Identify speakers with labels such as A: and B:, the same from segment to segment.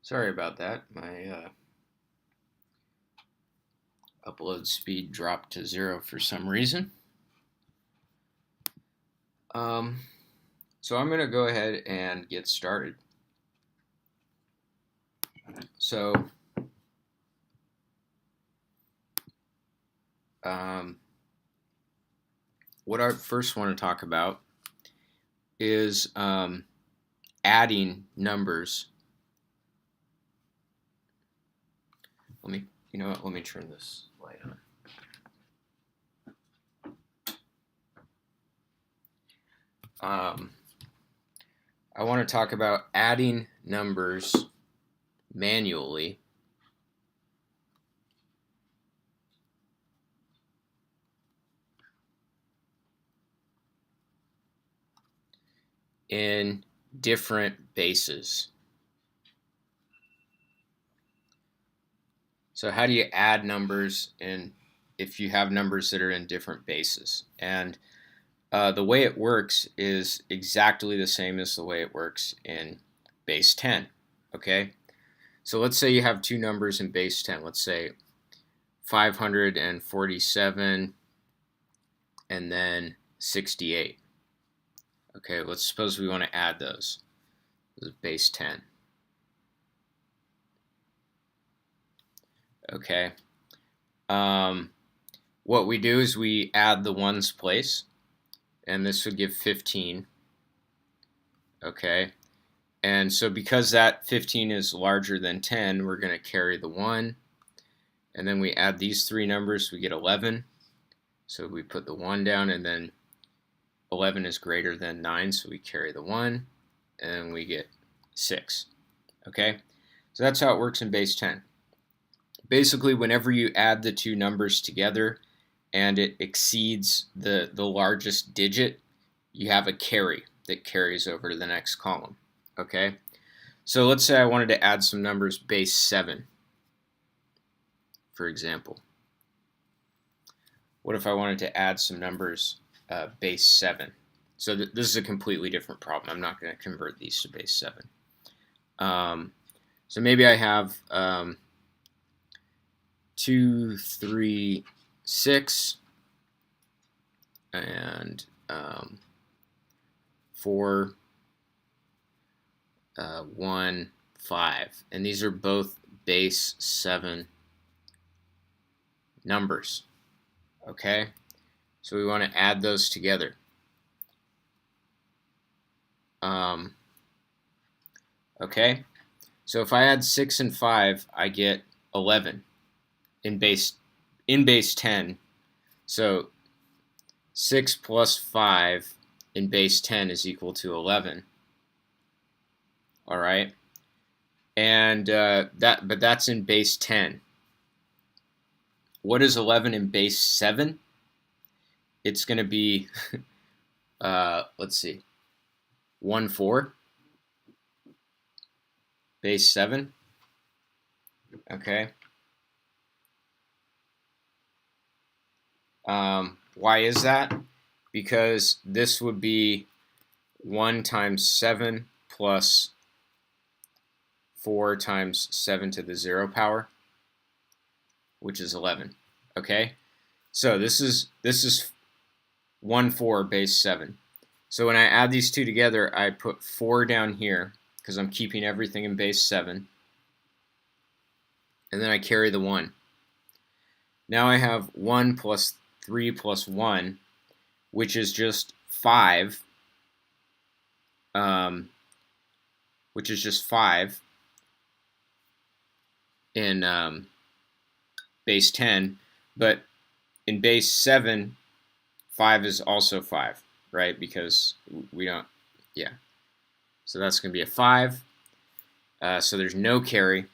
A: Sorry about that. My upload speed dropped to 0 for some reason. Um, so I'm going to go ahead and get started. So what I first want to talk about is adding numbers. Let me turn this light on. I want to talk about adding numbers manually in different bases. So how do you add numbers if you have numbers that are in different bases? And the way it works is exactly the same as the way it works in base 10. Okay, so let's say you have two numbers in base 10. Let's say 547 and then 68. Okay, let's suppose we want to add those. This is base 10. Okay. What we do is we add the ones place, and this would give 15. Okay. And so because that 15 is larger than 10, we're going to carry the 1. And then we add these three numbers, we get 11. So we put the 1 down, and then 11 is greater than 9, so we carry the 1, and then we get 6. Okay? So that's how it works in base 10. Basically, whenever you add the two numbers together and it exceeds the largest digit, you have a carry that carries over to the next column. Okay? So let's say I wanted to add some numbers base 7, for example. What if I wanted to add some numbers base 7? So this is a completely different problem. I'm not going to convert these to base 7. So maybe I have 2, 3, 6, and 4, 1, 5. And these are both base 7 numbers. Okay? So we want to add those together. Okay? So if I add 6 and 5, I get 11 in base 10. So 6 plus 5 in base 10 is equal to 11. All right? And but that's in base 10. What is 11 in base 7? It's going to be, let's see, 1, 4, base 7. Okay. Why is that? Because this would be 1 times 7 plus 4 times 7 to the 0 power, which is 11. Okay? So this is 1, 4 base 7. So when I add these two together, I put 4 down here because I'm keeping everything in base 7. And then I carry the 1. Now I have 1 plus 3 plus 1, which is just 5. Which is just 5 in base 10. But in base 7, 5 is also 5, right? Because we don't, yeah. So that's going to be a 5. So there's no carry.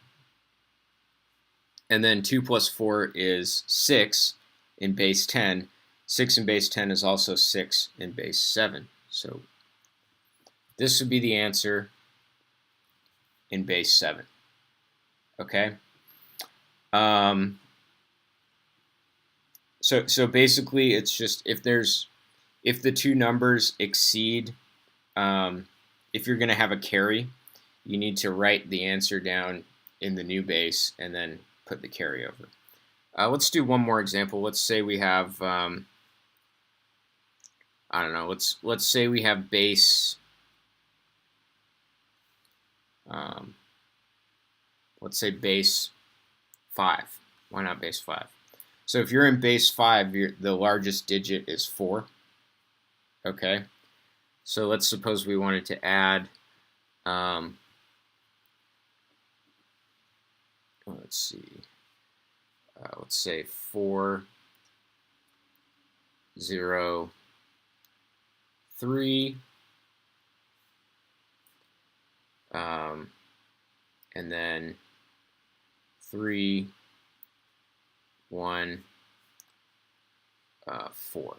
A: And then 2 plus 4 is 6 in base 10. 6 in base 10 is also 6 in base 7. So this would be the answer in base 7. Okay? So basically it's just if the two numbers exceed, if you're going to have a carry, you need to write the answer down in the new base and then put the carryover. Let's do one more example. Let's say we have, I don't know, let's say we have base, let's say base 5. Why not base 5? So if you're in base 5, the largest digit is 4. Okay. So let's suppose we wanted to add, let's see, let's say 4, 0, 3, and then 3, 1, 4.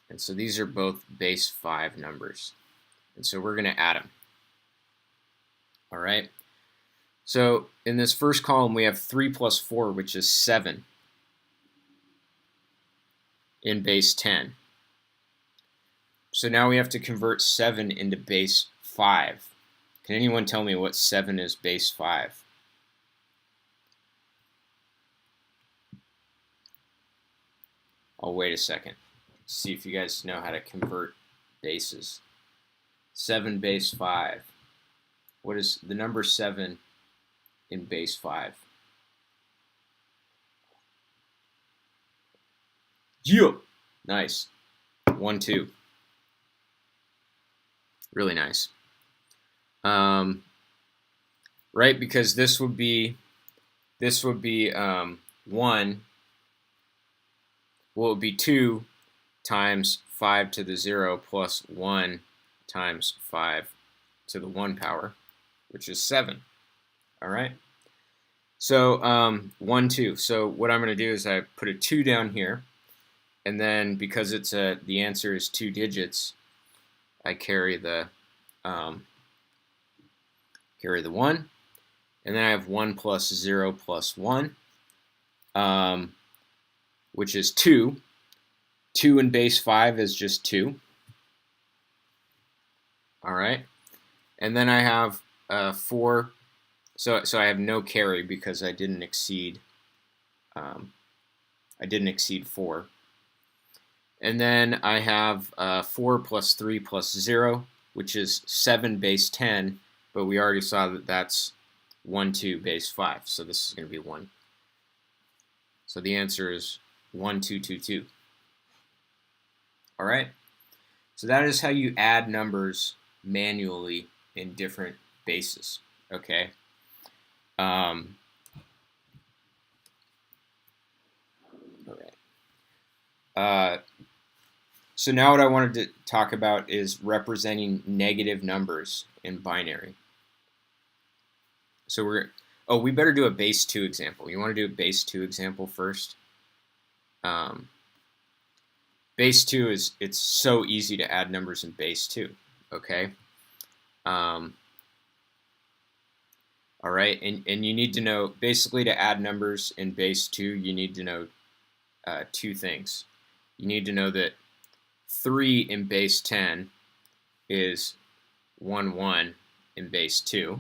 A: And so these are both base 5 numbers. And so we're going to add them. All right. So in this first column, we have 3 plus 4, which is 7 in base 10. So now we have to convert 7 into base 5. Can anyone tell me what 7 is base 5? I'll wait a second. See if you guys know how to convert bases. 7 base 5. What is the number 7 in base 5? Yeah! Nice. 1, 2. Really nice. Right, because this would be 1. Well, it would be 2 times 5 to the 0 plus 1 times 5 to the 1 power, which is 7. All right. So 1, 2. So what I'm going to do is I put a 2 down here, and then because it's the answer is 2 digits, I carry the 1, and then I have 1 plus 0 plus 1, which is 2. 2 in base 5 is just 2. All right, and then I have 4. So I have no carry because I didn't exceed 4. And then I have 4 plus 3 plus 0, which is 7 base 10, but we already saw that that's 1, 2 base 5, so this is going to be 1. So the answer is 1, 2, 2, 2. All right, so that is how you add numbers manually in different bases. Okay. All right. So now what I wanted to talk about is representing negative numbers in binary. So we better do a base 2 example. You want to do a base 2 example first? Base 2 it's so easy to add numbers in base 2. Okay. All right, and you need to know, basically to add numbers in base 2, you need to know 2 things. You need to know that 3 in base 10 is 1, 1 in base 2.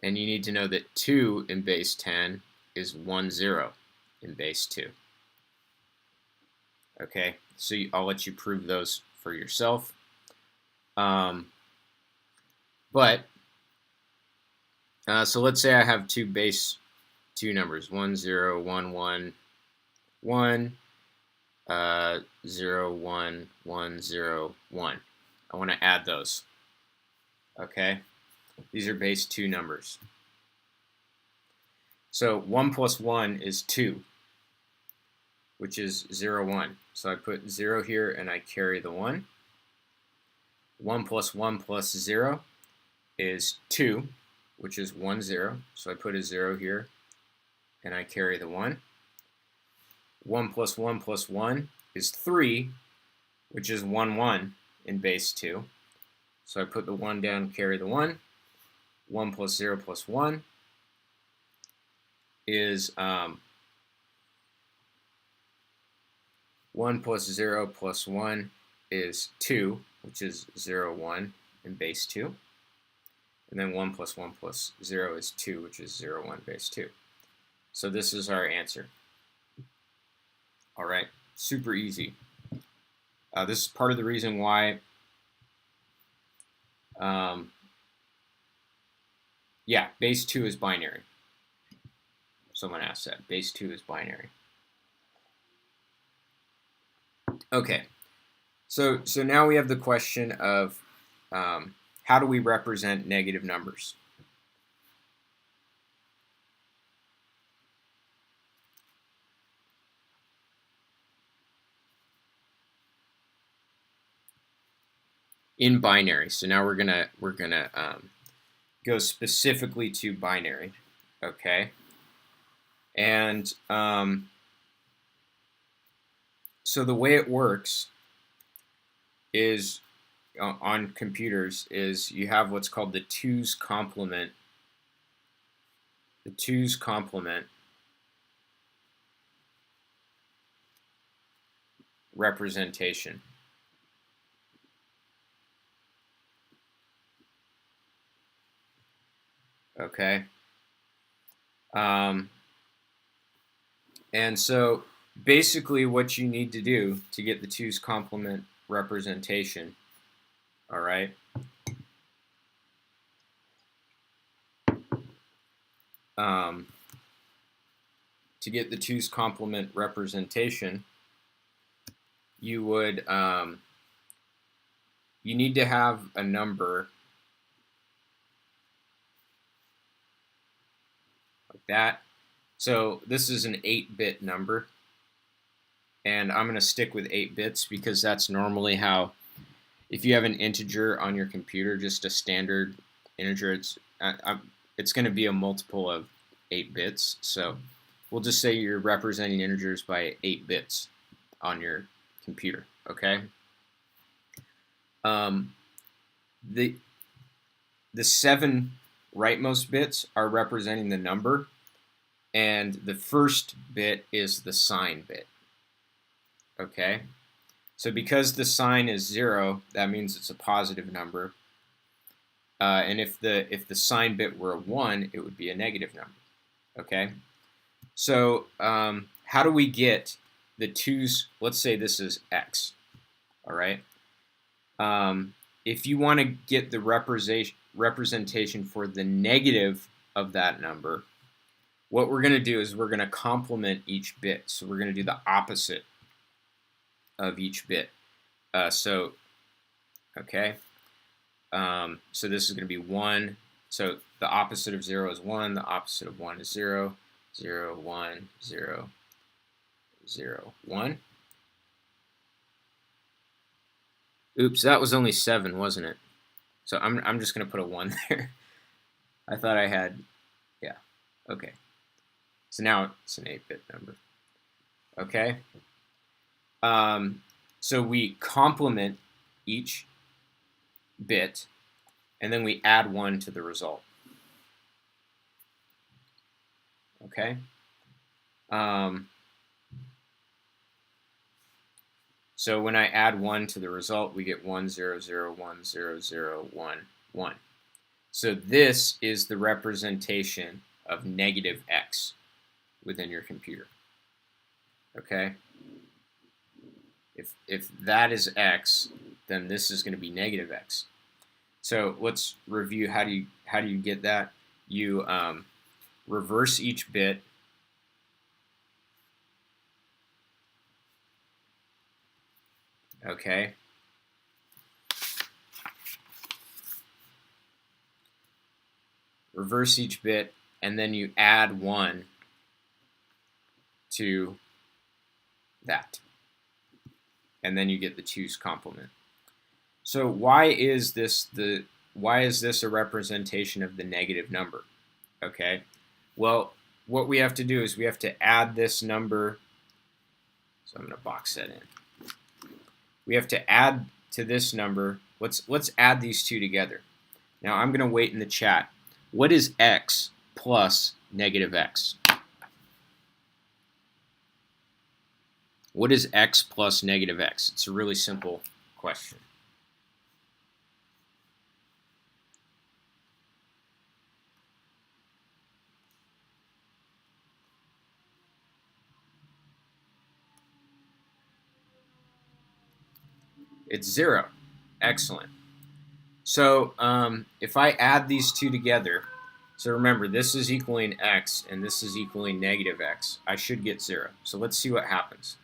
A: And you need to know that 2 in base 10 is 1, 0 in base 2. Okay, so I'll let you prove those for yourself. So let's say I have 2 base 2 numbers, 1, 0, 1, 1, 1, 0, 1, 1, 0, 1. I want to add those. Okay, these are base 2 numbers. So 1 plus 1 is 2, which is 0, 1. So I put 0 here and I carry the 1. 1 plus 1 plus 0 is 2, which is 1, 0. So I put a 0 here and I carry the 1. 1 plus 1 plus 1 is 3, which is 1, 1 in base 2. So I put the 1 down, carry the 1. 1 plus 0 plus 1 is 1 plus 0 plus 1 is 2, which is 0, 1 in base 2. And then 1 plus 1 plus 0 is 2, which is 0, 1 base 2. So this is our answer. All right, super easy. This is part of the reason why, yeah, base 2 is binary. Someone asked that. Base 2 is binary. Okay, so now we have the question of how do we represent negative numbers? In binary. So now we're gonna go specifically to binary. Okay, and so the way it works is on computers is you have what's called the 2's complement. The 2's complement representation. Okay. And so basically what you need to do to get the 2's complement representation, all right, to get the 2's complement representation, you would you need to have a number like that. So this is an 8-bit number, and I'm going to stick with 8 bits because that's normally how, if you have an integer on your computer, just a standard integer, it's going to be a multiple of 8 bits. So we'll just say you're representing integers by 8 bits on your computer, okay? The 7 rightmost bits are representing the number, and the first bit is the sign bit. Okay, so because the sign is 0, that means it's a positive number. And if the sign bit were a 1, it would be a negative number. Okay, so how do we get the 2's? Let's say this is x. All right. If you want to get the representation for the negative of that number, what we're going to do is we're going to complement each bit. So we're going to do the opposite of each bit. Okay. So this is going to be 1. So the opposite of 0 is 1. The opposite of 1 is 0. 0, 1, 0, 0, 1. Oops, that was only 7, wasn't it? So I'm just going to put a 1 there. I thought I had, yeah, okay. So now it's an 8-bit number. Okay. So we complement each bit, and then we add 1 to the result. Okay. So when I add 1 to the result, we get 1, 0, 0, 1, 0, 0, 1, 1. So this is the representation of negative x within your computer. Okay? If that is x, then this is going to be negative x. So let's review how do you get that? You reverse each bit. Okay. Reverse each bit, and then you add 1 to that. And then you get the 2's complement. So why is this a representation of the negative number? Okay. Well, what we have to do is we have to add this number. So I'm going to box that in. We have to add to this number. Let's add these two together. Now I'm going to wait in the chat. What is x plus negative x? What is x plus negative x? It's a really simple question. It's 0. Excellent. So if I add these two together, so remember, this is equaling x, and this is equaling negative x. I should get 0. So let's see what happens.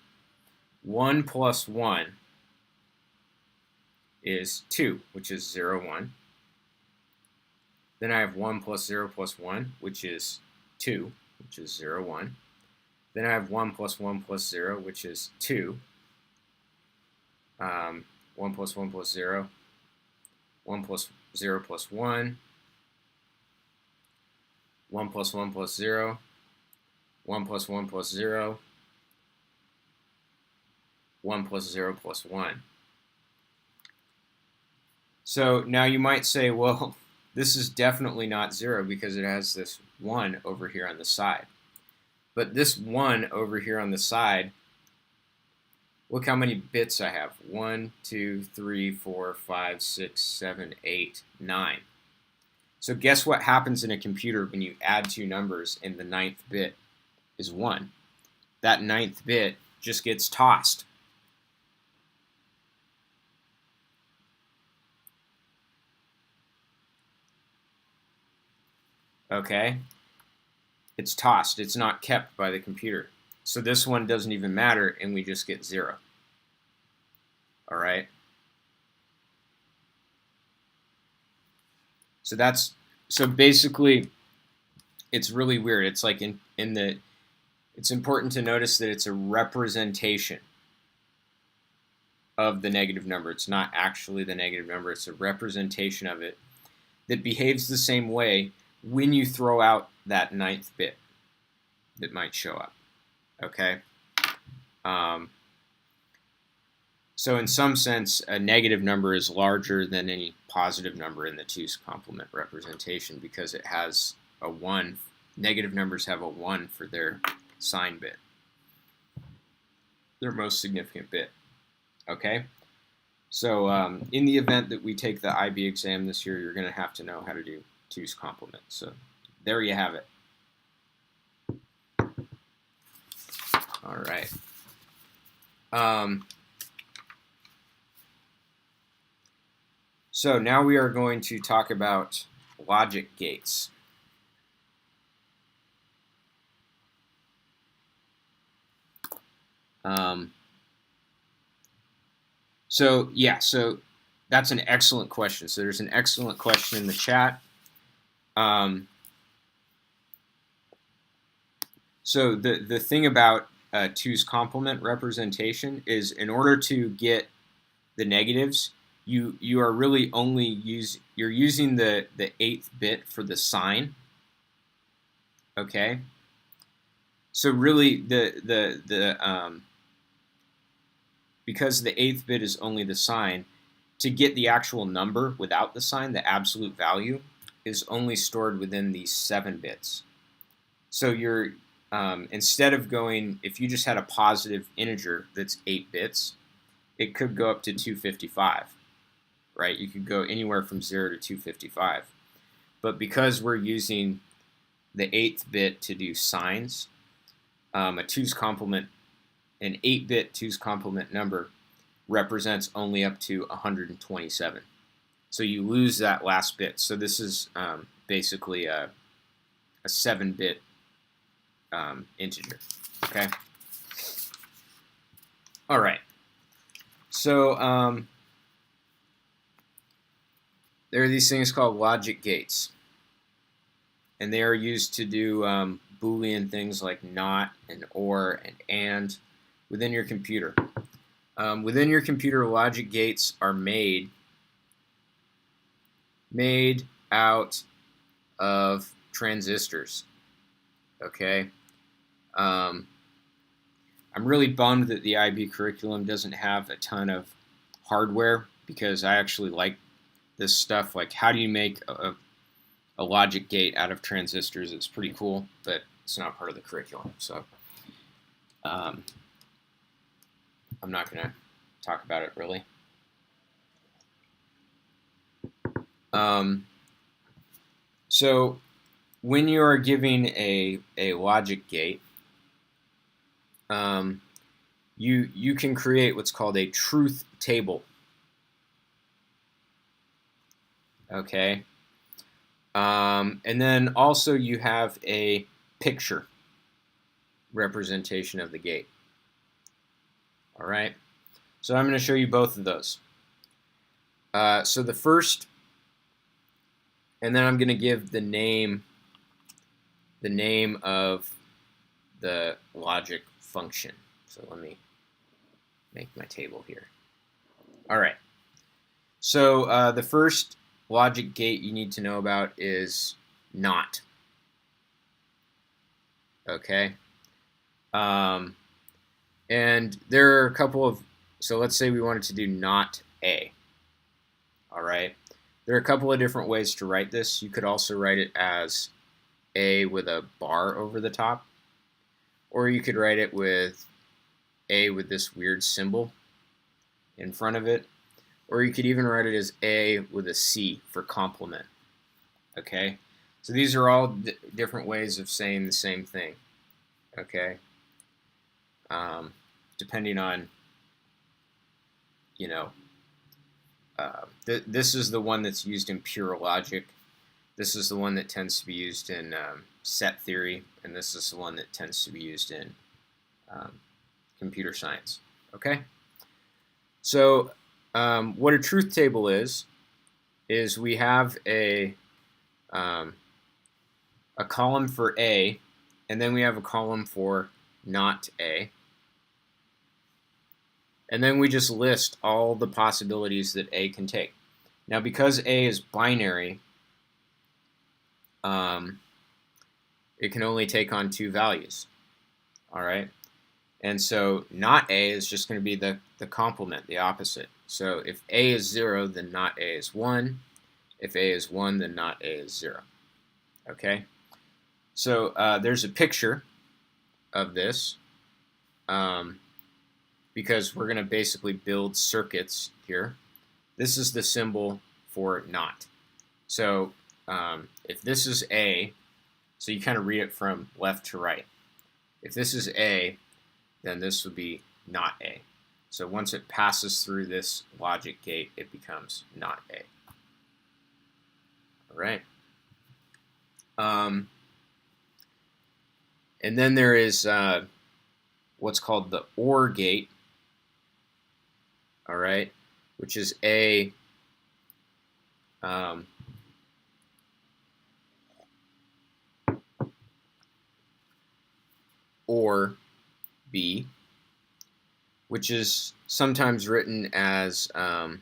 A: 1 plus 1 is 2, which is 0, 1. Then I have 1 plus 0 plus 1, which is 2, which is 0, 1. Then I have 1 plus 1 plus 0, which is 2. 1 plus 1 plus 0. 1 plus 0 plus 1. 1 plus 1 plus 0. 1 plus 1 plus 0. 1 plus 0 plus 1. So now you might say, well, this is definitely not 0 because it has this 1 over here on the side. But this 1 over here on the side, look how many bits I have. 1, 2, 3, 4, 5, 6, 7, 8, 9. So guess what happens in a computer when you add two numbers and the 9th bit is 1? That 9th bit just gets tossed. Okay? It's tossed. It's not kept by the computer. So this one doesn't even matter, and we just get 0. All right? So basically, it's really weird. It's like it's important to notice that it's a representation of the negative number. It's not actually the negative number. It's a representation of it that behaves the same way when you throw out that 9th bit that might show up. Okay? So in some sense, a negative number is larger than any positive number in the 2's complement representation because it has a 1. Negative numbers have a 1 for their sign bit, their most significant bit. Okay? So in the event that we take the IB exam this year, you're going to have to know how to do 2's complement. So there you have it. All right. So now we are going to talk about logic gates. So that's an excellent question. So there's an excellent question in the chat. So the thing about 2's complement representation is in order to get the negatives, you are really only you're using the 8th bit for the sign. Okay. So really because the 8th bit is only the sign, to get the actual number without the sign, the absolute value is only stored within these 7 bits. So you're instead of going, if you just had a positive integer that's 8 bits, it could go up to 255, right? You could go anywhere from 0 to 255. But because we're using the 8th bit to do signs, a 2's complement, an 8-bit 2's complement number represents only up to 127. So you lose that last bit. So this is basically a 7-bit integer. Okay. All right. So there are these things called logic gates, and they are used to do Boolean things like not and or and within your computer. Within your computer, logic gates are made out of transistors. Okay. I'm really bummed that the IB curriculum doesn't have a ton of hardware because I actually like this stuff. Like, how do you make a logic gate out of transistors? It's pretty cool, but it's not part of the curriculum. So I'm not going to talk about it really. So when you are giving a logic gate, you can create what's called a truth table Okay. And then also you have a picture representation of the gate. All right. So I'm going to show you both of those. So the first, and then I'm going to give the name of the logic function. So let me make my table here. All right. So the first logic gate you need to know about is not. Okay. And there are a couple of, so let's say we wanted to do not A. All right. There are a couple of different ways to write this. You could also write it as A with a bar over the top, or you could write it with A with this weird symbol in front of it, or you could even write it as A with a C for complement. Okay, so these are all different ways of saying the same thing. Okay, depending on, this is the one that's used in pure logic. This is the one that tends to be used in set theory, and this is the one that tends to be used in computer science. Okay, so what a truth table is we have a column for A, and then we have a column for not A, and then we just list all the possibilities that A can take. Now, because A is binary, it can only take on two values. All right, and so not A is just going to be the complement, the opposite. So if A is 0, then not A is 1. If A is 1, then not A is 0. Okay, so there's a picture of this because we're going to basically build circuits here. This is the symbol for not. So if this is A, so you kind of read it from left to right. If this is A, then this would be not A. So once it passes through this logic gate, it becomes not A. All right. And then there is what's called the OR gate. All right, which is A or B, which is sometimes written as well,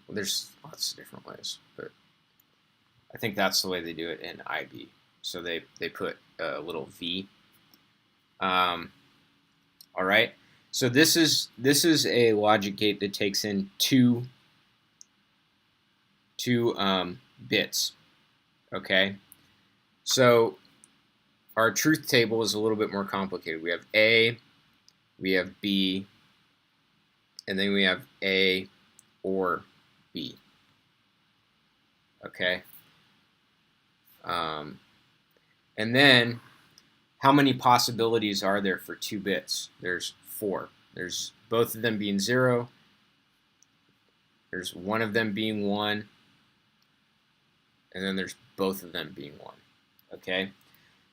A: there's lots of different ways, but I think that's the way they do it in IB. So they put a little V. All right. So this is a logic gate that takes in two bits. Okay. So our truth table is a little bit more complicated. We have A, we have B, and then we have A or B. Okay. And then how many possibilities are there for 2 bits? There's 4. There's both of them being 0. There's one of them being 1. And then there's both of them being 1. Okay?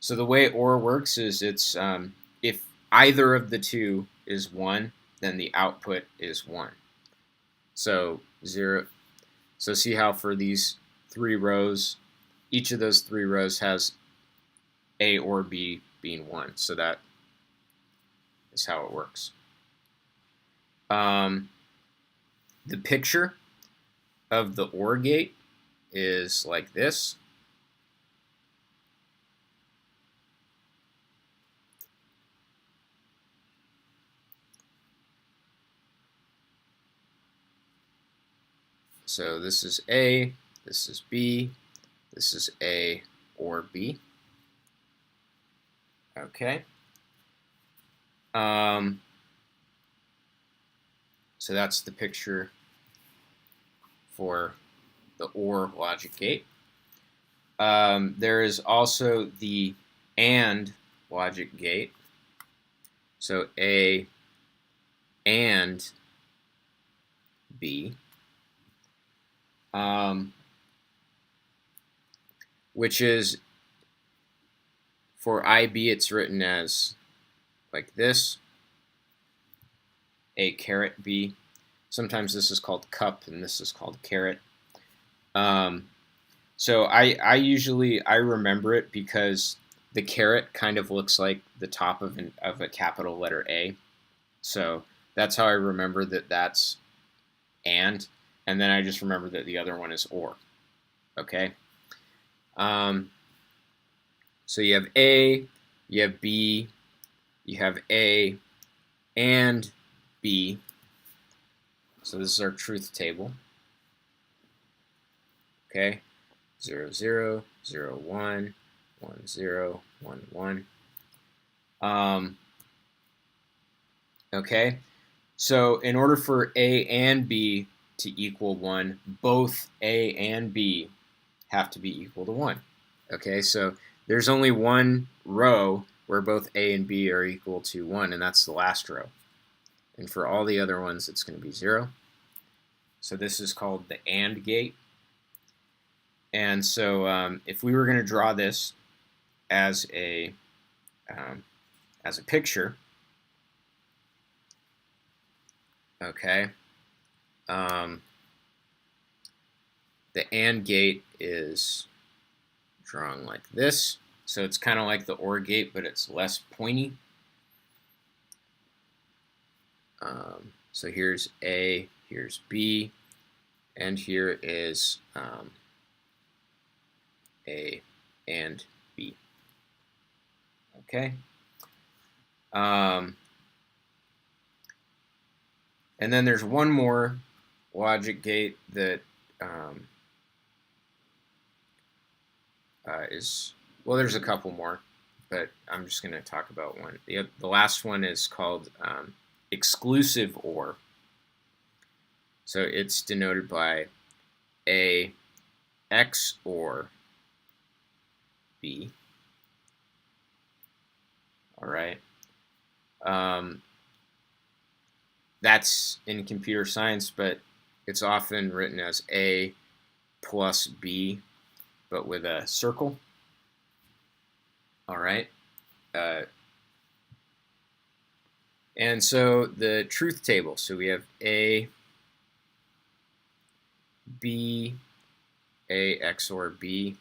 A: So the way OR works is it's if either of the two is 1, then the output is 1. So 0. So see how for these 3 rows, each of those 3 rows has A or B being 1. So that is how it works. The picture of the OR gate is like this. So this is A, this is B, this is A or B. Okay. So that's the picture for the OR logic gate. There is also the AND logic gate. So A and B, which is, for IB, it's written as like this, A caret B. Sometimes this is called cup and this is called caret. So I usually remember it because the caret kind of looks like the top of a capital letter A. So that's how I remember that that's and then I just remember that the other one is or. Okay. So you have A, you have B, you have A and B. So this is our truth table. Okay. 0, 0, 0, 1, 1, 0, 1, 1. Okay. So in order for A and B to equal 1, both A and B have to be equal to 1. Okay, so there's only one row where both A and B are equal to 1, and that's the last row. And for all the other ones, it's going to be 0. So this is called the AND gate. And so if we were going to draw this as a picture, okay, the AND gate is drawn like this. So it's kind of like the OR gate, but it's less pointy. So here's A, here's B, and here is A and B. Okay. And then there's one more logic gate that well, there's a couple more, but I'm just going to talk about one. The last one is called exclusive OR. So it's denoted by A XOR B. All right. That's in computer science, but it's often written as A plus B, but with a circle. All right. And so the truth table, so we have A, B, A XOR B.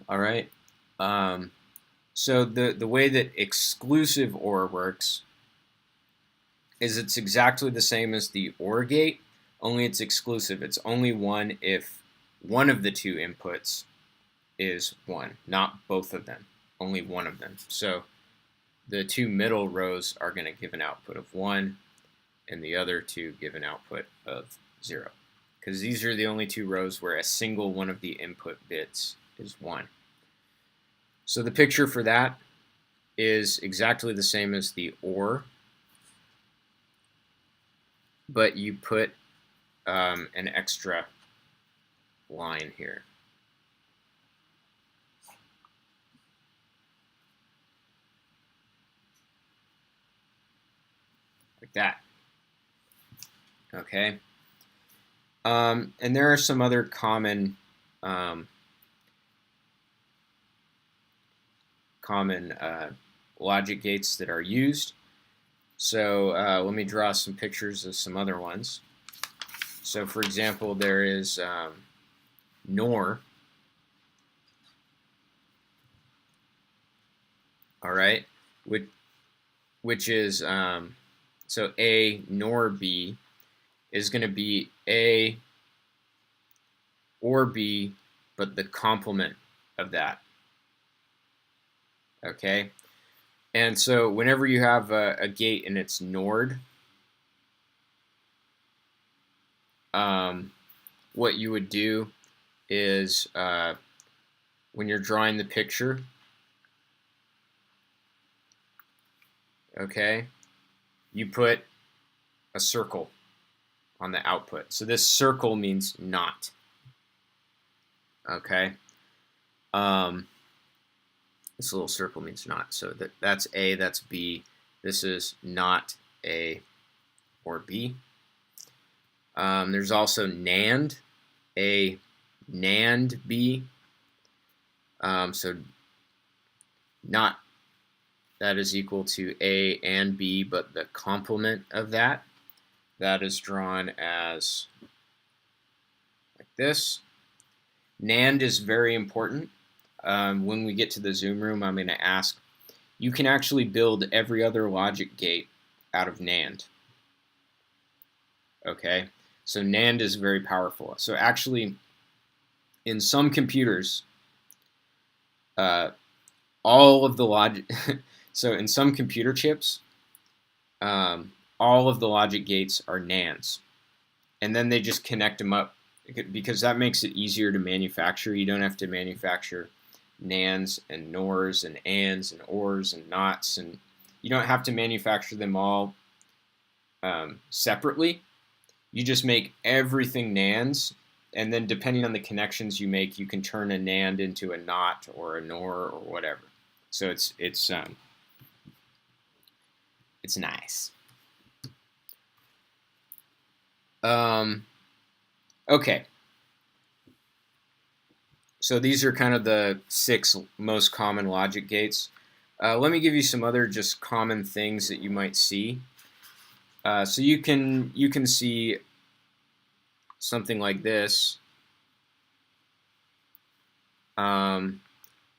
A: All right. So the way that exclusive OR works is it's exactly the same as the OR gate, only it's exclusive. It's only one if one of the two inputs is 1, not both of them, only one of them. So the two middle rows are going to give an output of 1, and the other two give an output of 0. Because these are the only two rows where a single one of the input bits is 1. So the picture for that is exactly the same as the OR, but you put an extra line here. Like that. Okay. And there are some other common logic gates that are used. So let me draw some pictures of some other ones. So for example, there is NOR. All right, which is so A NOR B is going to be A or B, but the complement of that. Okay, and so whenever you have a gate and it's NORed, what you would do is when you're drawing the picture, okay, you put a circle on the output. So this circle means not. Okay. This little circle means not. So that's A, that's B. This is not A or B. There's also NAND, A, NAND, B. So not that is equal to A and B, but the complement of that is drawn as like this. NAND is very important. When we get to the Zoom room, I'm going to ask, you can actually build every other logic gate out of NAND. Okay, so NAND is very powerful. So actually, in some computers, all of the logic, so in some computer chips, all of the logic gates are NANDs. And then they just connect them up because that makes it easier to manufacture. You don't have to manufacture NANDs and NORs and ANDs and ORs and NOTs, and you don't have to manufacture them all separately. You just make everything NANDs, and then depending on the connections you make, you can turn a NAND into a NOT or a NOR or whatever. So it's nice. Okay. So these are kind of the 6 most common logic gates. Let me give you some other just common things that you might see. So you can see something like this.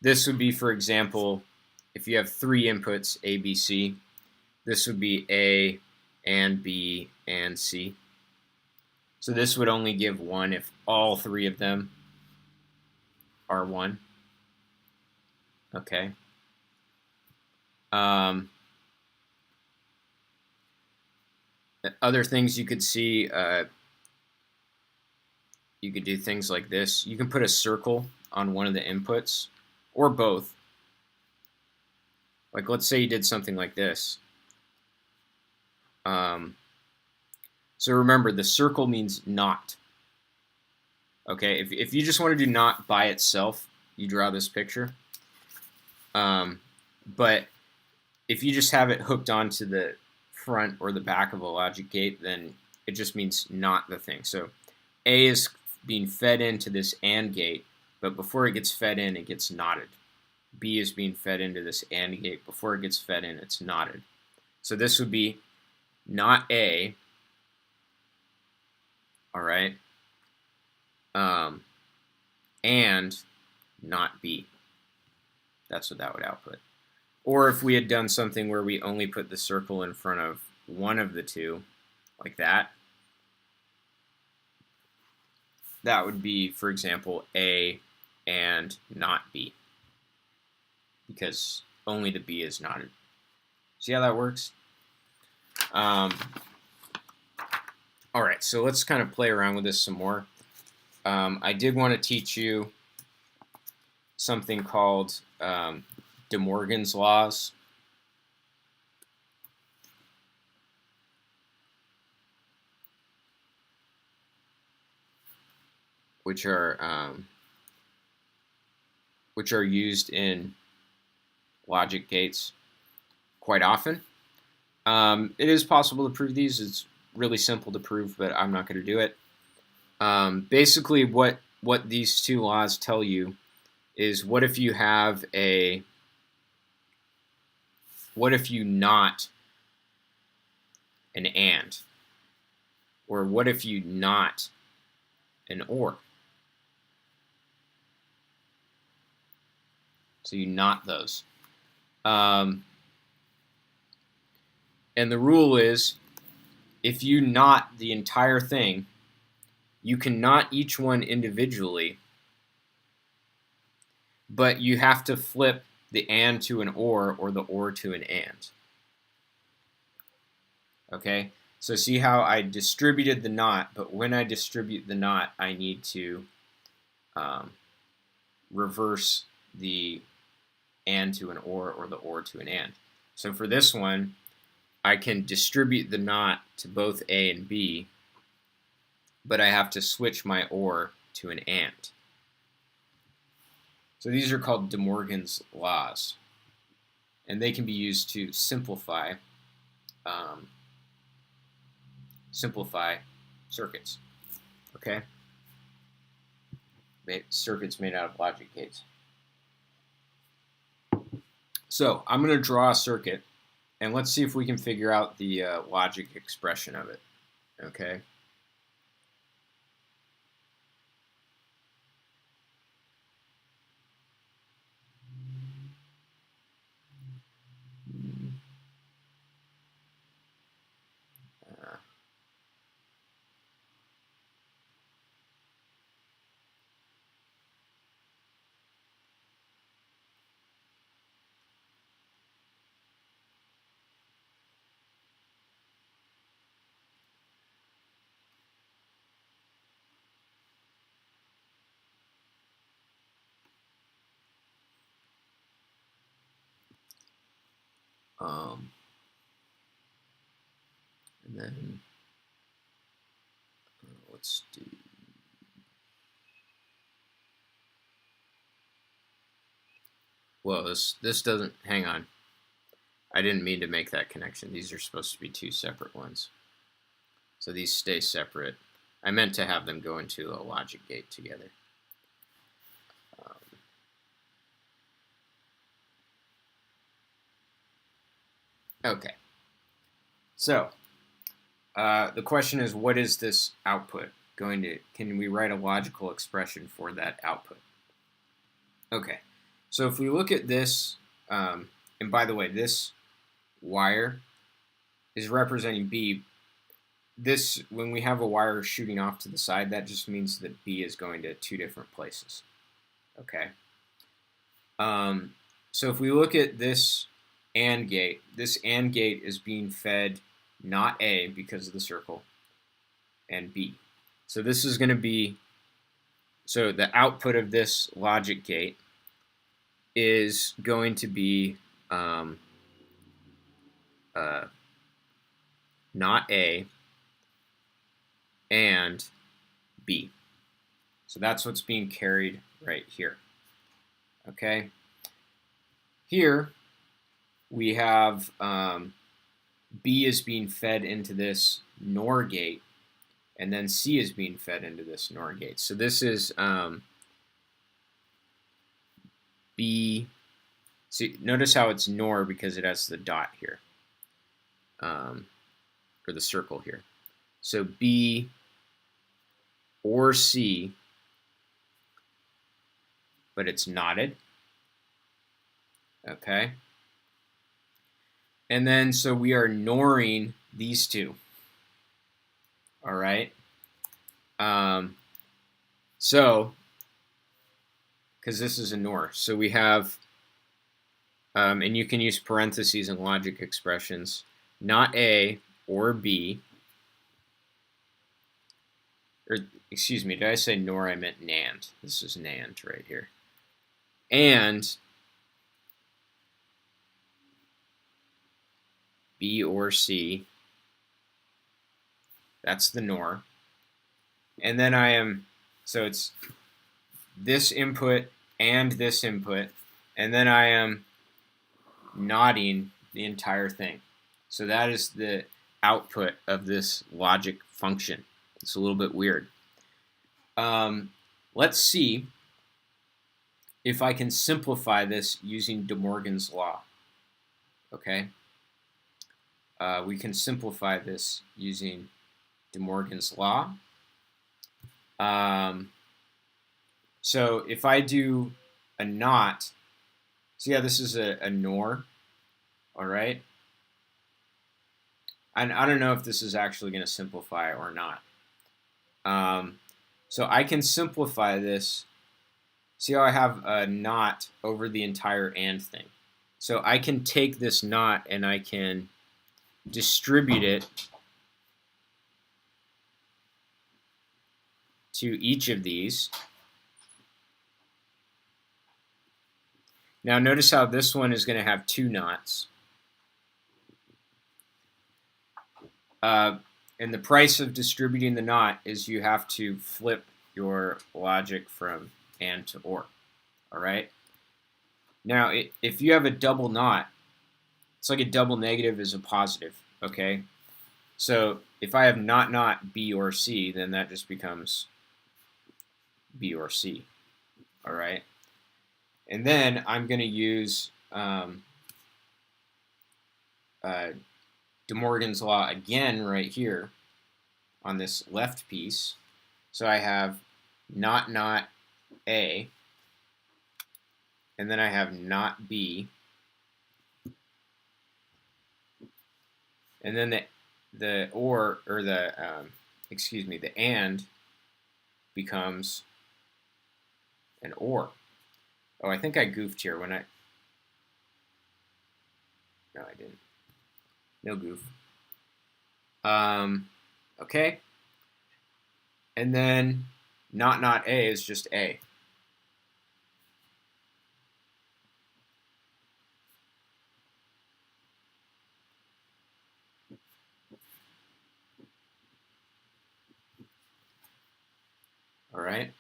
A: This would be, for example, if you have 3 inputs, A, B, C, this would be A and B and C. So this would only give 1 if all 3 of them are 1. Okay. Other things you could see, you could do things like this. You can put a circle on one of the inputs, or both. Like, let's say you did something like this. So remember, the circle means not. Okay, if you just want to do not by itself, you draw this picture. But if you just have it hooked onto the front or the back of a logic gate, then it just means not the thing. So A is being fed into this AND gate, but before it gets fed in, it gets knotted. B is being fed into this AND gate. Before it gets fed in, it's knotted. So this would be not A, all right, and not B. That's what that would output. Or if we had done something where we only put the circle in front of one of the two, like that, that would be, for example, A and not B, because only the B is knotted. See how that works? All right, so let's kind of play around with this some more. I did want to teach you something called DeMorgans Laws. Which are used in logic gates quite often. It is possible to prove these. It's really simple to prove, but I'm not going to do it. Basically, what these 2 laws tell you is, what if you have a, what if you not an AND, or what if you not an OR? So you not those. And the rule is, if you not the entire thing, you can not each one individually, but you have to flip the AND to an OR the OR to an AND. Okay? So see how I distributed the not, but when I distribute the not, I need to reverse the AND to an OR the OR to an AND. So for this one, I can distribute the not to both A and B, but I have to switch my OR to an AND. So these are called DeMorgans laws, and they can be used to simplify circuits. Okay, circuits made out of logic gates. So I'm going to draw a circuit, and let's see if we can figure out the logic expression of it. Okay. And then let's do. Well, this doesn't. Hang on. I didn't mean to make that connection. These are supposed to be two separate ones. So these stay separate. I meant to have them go into a logic gate together. Okay. So the question is, what is this output going to? Can we write a logical expression for that output? Okay. So if we look at this, and by the way, this wire is representing B. This, when we have a wire shooting off to the side, that just means that B is going to two different places. Okay. So if we look at this AND gate is being fed not A because of the circle, and B. So this is going to be, so the output of this logic gate is going to be not A and B. So that's what's being carried right here. Okay. Here we have B is being fed into this NOR gate, and then C is being fed into this NOR gate. So this is B. See, notice how it's NOR because it has the dot here, or the circle here. So B or C, but it's knotted. Okay. And then, so we are NORing these two. All right. So, because this is a NOR, so we have, and you can use parentheses in logic expressions, not A or B, or excuse me, did I say NOR? I meant NAND. This is NAND right here. And B or C, that's the NOR. And then I am, so it's this input and this input, and then I am knotting the entire thing. So that is the output of this logic function. It's a little bit weird. Let's see if I can simplify this using DeMorgans Law. Okay. We can simplify this using DeMorgans Law. So if I do a knot, so yeah, this is a NOR, all right? And I don't know if this is actually going to simplify or not. So I can simplify this. See how I have a knot over the entire AND thing. So I can take this knot and I can distribute it to each of these. Now notice how this one is going to have two knots. And the price of distributing the knot is you have to flip your logic from AND to OR. All right. Now, if you have a double not, it's like a double negative is a positive. Okay. So if I have not B or C, then that just becomes B or C. All right. And then I'm going to use DeMorgans Law again right here on this left piece. So I have not A, and then I have not B, and then the and becomes an or. Oh, I think I goofed here when I. No, I didn't. No goof. Okay. And then not A is just A. All right.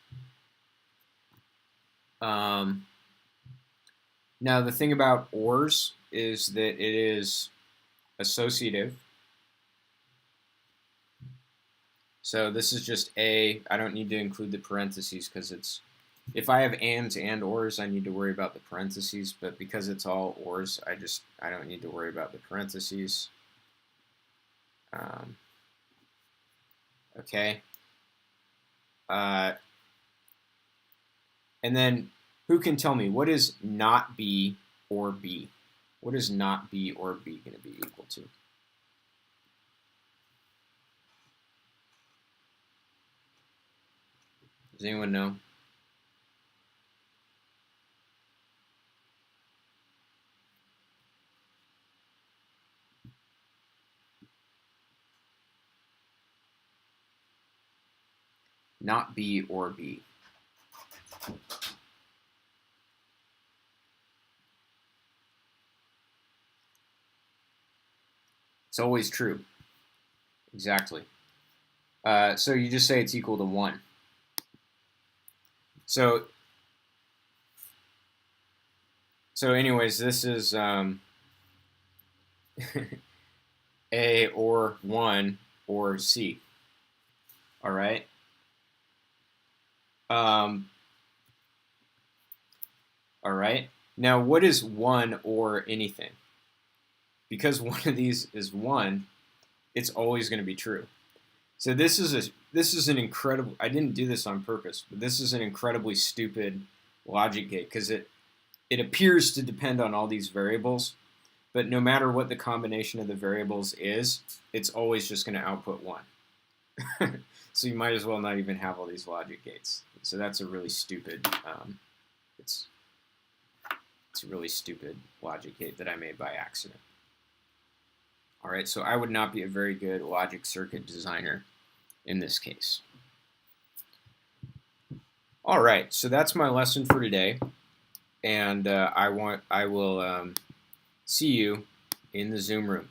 A: Now the thing about ORs is that it is associative. So this is just A. I don't need to include the parentheses because it's, if I have ands and ors, I need to worry about the parentheses. But because it's all ors, I don't need to worry about the parentheses. Okay. And then who can tell me what is not B or B? What is not B or B going to be equal to? Does anyone know? Not B or B. It's always true. Exactly. So you just say it's equal to 1. So anyways, this is A or 1 or C. All right. All right. Now, what is 1 or anything? Because one of these is 1, it's always going to be true. So this is an incredible. I didn't do this on purpose, but this is an incredibly stupid logic gate because it appears to depend on all these variables, but no matter what the combination of the variables is, it's always just going to output 1. So you might as well not even have all these logic gates. So that's a really stupid. It's a really stupid logic gate that I made by accident. All right, so I would not be a very good logic circuit designer in this case. All right, so that's my lesson for today, and I will see you in the Zoom room.